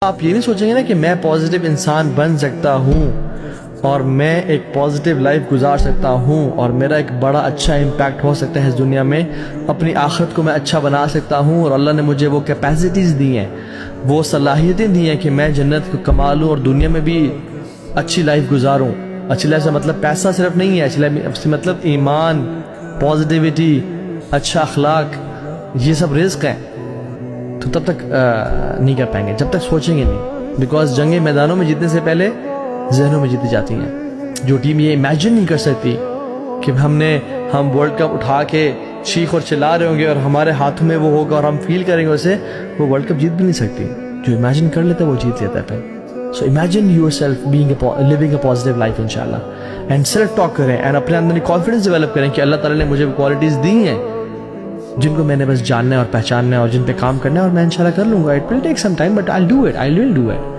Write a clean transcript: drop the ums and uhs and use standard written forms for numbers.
آپ یہ نہیں سوچیں گے نا کہ میں پازیٹیو انسان بن سکتا ہوں اور میں ایک پازیٹیو لائف گزار سکتا ہوں اور میرا ایک بڑا اچھا امپیکٹ ہو سکتا ہے اس دنیا میں، اپنی آخرت کو میں اچھا بنا سکتا ہوں، اور اللہ نے مجھے وہ کیپیسٹیز دی ہیں، وہ صلاحیتیں دی ہیں کہ میں جنت کو کما لوں اور دنیا میں بھی اچھی لائف گزاروں۔ اچھی لائف سے مطلب پیسہ صرف نہیں ہے، اچھی لائف سے مطلب ایمان، پازیٹیوٹی، اچھا اخلاق، یہ سب رزق ہیں۔ تو تب تک نہیں کر پائیں گے جب تک سوچیں گے نہیں، بیکاز جنگیں میدانوں میں جیتنے سے پہلے ذہنوں میں جیتی جاتی ہیں۔ جو ٹیم یہ امیجن نہیں کر سکتی کہ ہم ورلڈ کپ اٹھا کے چیخ اور چلا رہے ہوں گے اور ہمارے ہاتھوں میں وہ ہوگا اور ہم فیل کریں گے اسے، وہ ورلڈ کپ جیت بھی نہیں سکتی۔ جو امیجن کر لیتا ہے وہ جیت لیتا ہے پھر۔ So imagine your self living a positive life انشاءاللہ، اینڈ سیلف ٹاک کریں اینڈ اپنے اندر کانفیڈنس ڈیولپ کریں کہ اللہ تعالیٰ نے مجھے وہ کوالٹیز دی ہیں جن کو میں نے بس جاننا ہے اور پہچاننا ہے اور جن پہ کام کرنا ہے، اور میں انشاءاللہ کر لوں گا۔ It will take some time but I will do it.